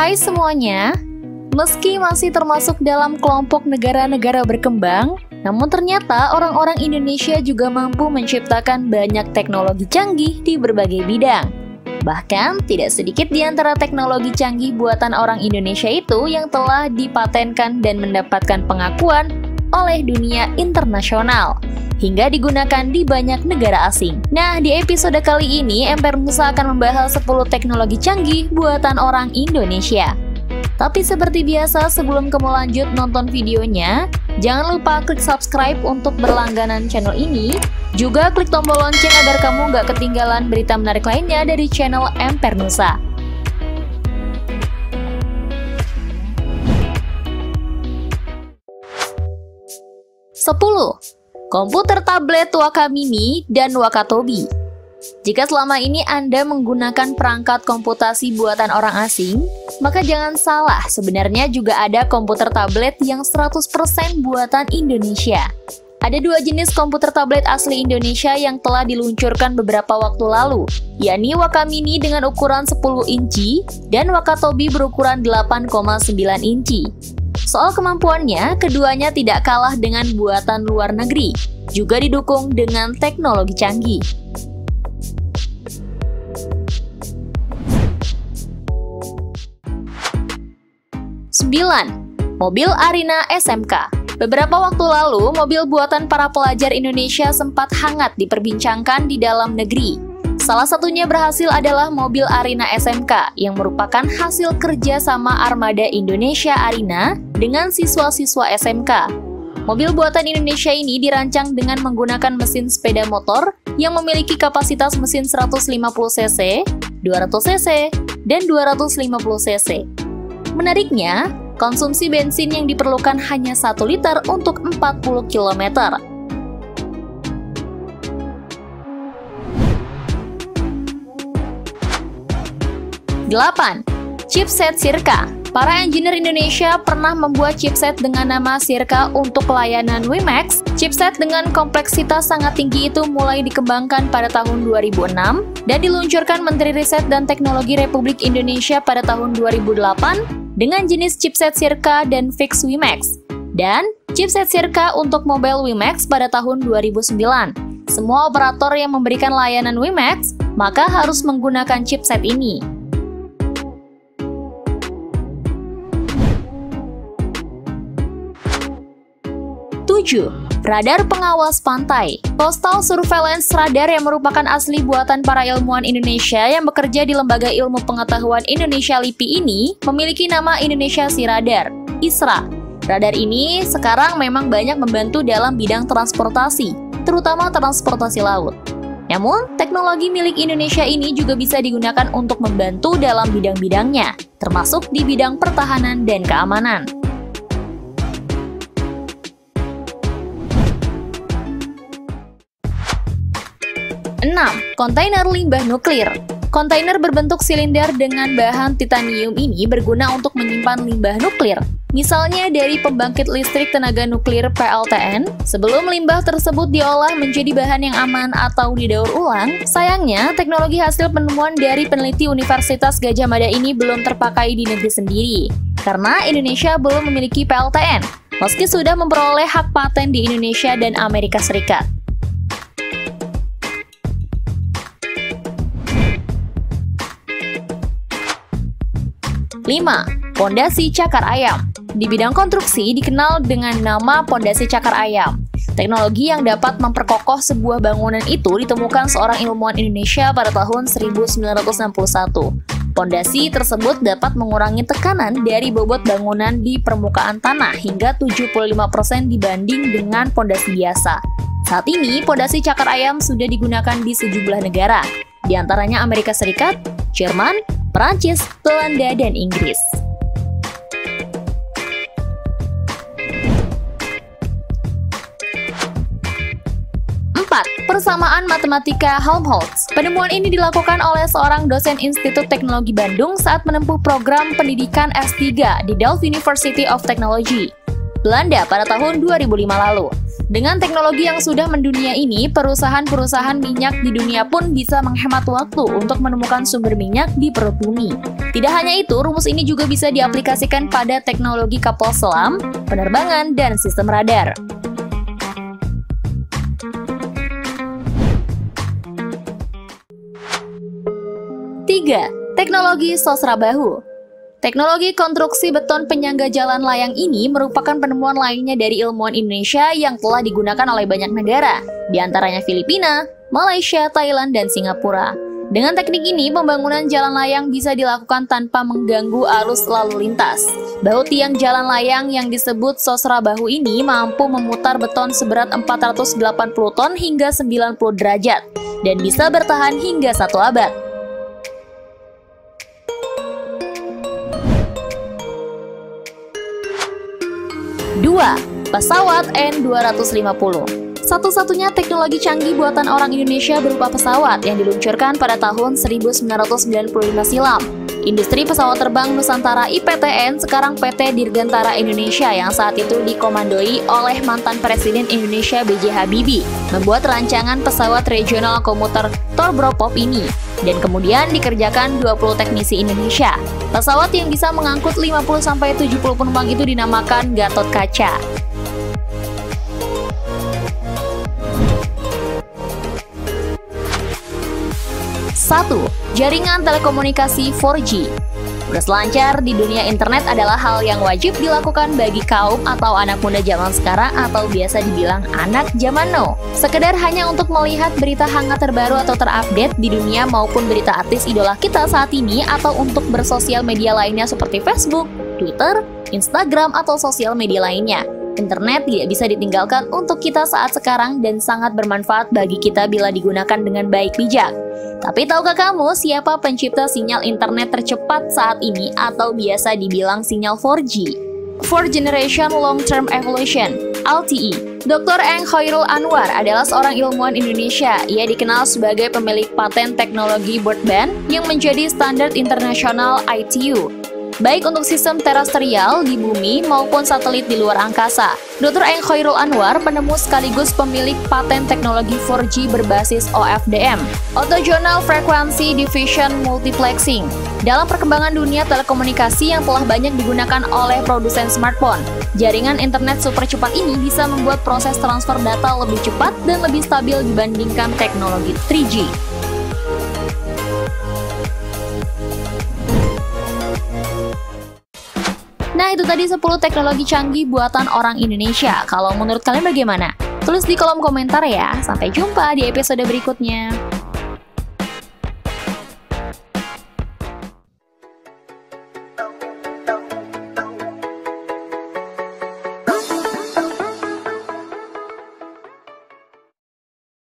Hai semuanya, meski masih termasuk dalam kelompok negara-negara berkembang, namun ternyata orang-orang Indonesia juga mampu menciptakan banyak teknologi canggih di berbagai bidang. Bahkan, tidak sedikit di antara teknologi canggih buatan orang Indonesia itu yang telah dipatenkan dan mendapatkan pengakuan oleh dunia internasional, hingga digunakan di banyak negara asing. Nah, di episode kali ini, Emper Nusa akan membahas 10 teknologi canggih buatan orang Indonesia. Tapi seperti biasa, sebelum kamu lanjut nonton videonya, jangan lupa klik subscribe untuk berlangganan channel ini. Juga klik tombol lonceng agar kamu nggak ketinggalan berita menarik lainnya dari channel Emper Nusa. Sepuluh. Komputer tablet Waka Mini dan Wakatobi. Jika selama ini Anda menggunakan perangkat komputasi buatan orang asing, maka jangan salah, sebenarnya juga ada komputer tablet yang 100% buatan Indonesia. Ada dua jenis komputer tablet asli Indonesia yang telah diluncurkan beberapa waktu lalu, yakni Waka Mini dengan ukuran 10 inci dan Wakatobi berukuran 8,9 inci. Soal kemampuannya, keduanya tidak kalah dengan buatan luar negeri, juga didukung dengan teknologi canggih. Mobil Arina SMK. Beberapa waktu lalu, mobil buatan para pelajar Indonesia sempat hangat diperbincangkan di dalam negeri. Salah satunya berhasil adalah mobil Arina SMK yang merupakan hasil kerja sama Armada Indonesia Arina dengan siswa-siswa SMK. Mobil buatan Indonesia ini dirancang dengan menggunakan mesin sepeda motor yang memiliki kapasitas mesin 150 cc, 200 cc, dan 250 cc. Menariknya, konsumsi bensin yang diperlukan hanya 1 liter untuk 40 km. 8. Chipset Sirka. Para engineer Indonesia pernah membuat chipset dengan nama Sirka untuk pelayanan WiMAX. Chipset dengan kompleksitas sangat tinggi itu mulai dikembangkan pada tahun 2006 dan diluncurkan Menteri Riset dan Teknologi Republik Indonesia pada tahun 2008 dengan jenis chipset Sirka dan Fix WiMAX, dan chipset Sirka untuk mobile WiMAX pada tahun 2009. Semua operator yang memberikan layanan WiMAX maka harus menggunakan chipset ini. 7. Radar pengawas pantai. Coastal Surveillance Radar yang merupakan asli buatan para ilmuwan Indonesia yang bekerja di Lembaga Ilmu Pengetahuan Indonesia LIPI ini memiliki nama Indonesia Sea Radar, ISRA. Radar ini sekarang memang banyak membantu dalam bidang transportasi, terutama transportasi laut. Namun, teknologi milik Indonesia ini juga bisa digunakan untuk membantu dalam bidang-bidangnya, termasuk di bidang pertahanan dan keamanan. 6. Kontainer limbah nuklir. Kontainer berbentuk silinder dengan bahan titanium ini berguna untuk menyimpan limbah nuklir, misalnya dari pembangkit listrik tenaga nuklir PLTN. Sebelum limbah tersebut diolah menjadi bahan yang aman atau didaur ulang, sayangnya teknologi hasil penemuan dari peneliti Universitas Gadjah Mada ini belum terpakai di negeri sendiri, karena Indonesia belum memiliki PLTN, meski sudah memperoleh hak paten di Indonesia dan Amerika Serikat. 5. Pondasi cakar ayam. Di bidang konstruksi dikenal dengan nama pondasi cakar ayam. Teknologi yang dapat memperkokoh sebuah bangunan itu ditemukan seorang ilmuwan Indonesia pada tahun 1961. Pondasi tersebut dapat mengurangi tekanan dari bobot bangunan di permukaan tanah hingga 75% dibanding dengan pondasi biasa. Saat ini, pondasi cakar ayam sudah digunakan di sejumlah negara, di antaranya Amerika Serikat, Jerman, Perancis, Belanda, dan Inggris. 4. Persamaan matematika Helmholtz. Penemuan ini dilakukan oleh seorang dosen Institut Teknologi Bandung saat menempuh program pendidikan S3 di Delft University of Technology, Belanda pada tahun 2005 lalu. Dengan teknologi yang sudah mendunia ini, perusahaan-perusahaan minyak di dunia pun bisa menghemat waktu untuk menemukan sumber minyak di perut bumi. Tidak hanya itu, rumus ini juga bisa diaplikasikan pada teknologi kapal selam, penerbangan, dan sistem radar. Tiga, teknologi sosrabahu. Teknologi konstruksi beton penyangga jalan layang ini merupakan penemuan lainnya dari ilmuwan Indonesia yang telah digunakan oleh banyak negara, di antaranya Filipina, Malaysia, Thailand, dan Singapura. Dengan teknik ini, pembangunan jalan layang bisa dilakukan tanpa mengganggu arus lalu lintas. Bahu tiang jalan layang yang disebut sosrabahu ini mampu memutar beton seberat 480 ton hingga 90 derajat, dan bisa bertahan hingga 1 abad. 2. Pesawat N250. Satu-satunya teknologi canggih buatan orang Indonesia berupa pesawat yang diluncurkan pada tahun 1995 silam. Industri pesawat terbang Nusantara IPTN, sekarang PT Dirgantara Indonesia yang saat itu dikomandoi oleh mantan Presiden Indonesia B.J. Habibie, membuat rancangan pesawat regional komuter Turboprop ini, dan kemudian dikerjakan 20 teknisi Indonesia. Pesawat yang bisa mengangkut 50-70 penumpang itu dinamakan Gatot Kaca. 1. Jaringan telekomunikasi 4G. Berselancar di dunia internet adalah hal yang wajib dilakukan bagi kaum atau anak muda zaman sekarang atau biasa dibilang anak zaman now. Sekedar hanya untuk melihat berita hangat terbaru atau terupdate di dunia maupun berita artis idola kita saat ini, atau untuk bersosial media lainnya seperti Facebook, Twitter, Instagram, atau sosial media lainnya. Internet tidak bisa ditinggalkan untuk kita saat sekarang dan sangat bermanfaat bagi kita bila digunakan dengan baik bijak. Tapi tahukah kamu siapa pencipta sinyal internet tercepat saat ini atau biasa dibilang sinyal 4G? Fourth Generation Long Term Evolution, LTE. Dr. Eng Khairul Anwar adalah seorang ilmuwan Indonesia. Ia dikenal sebagai pemilik paten teknologi broadband yang menjadi standar internasional ITU, baik untuk sistem terestrial di bumi maupun satelit di luar angkasa. Dr. Eng Khairul Anwar penemu sekaligus pemilik paten teknologi 4G berbasis OFDM, Orthogonal Frequency Division Multiplexing, dalam perkembangan dunia telekomunikasi yang telah banyak digunakan oleh produsen smartphone. Jaringan internet super cepat ini bisa membuat proses transfer data lebih cepat dan lebih stabil dibandingkan teknologi 3G. Nah, itu tadi 10 teknologi canggih buatan orang Indonesia. Kalau menurut kalian bagaimana? Tulis di kolom komentar ya. Sampai jumpa di episode berikutnya.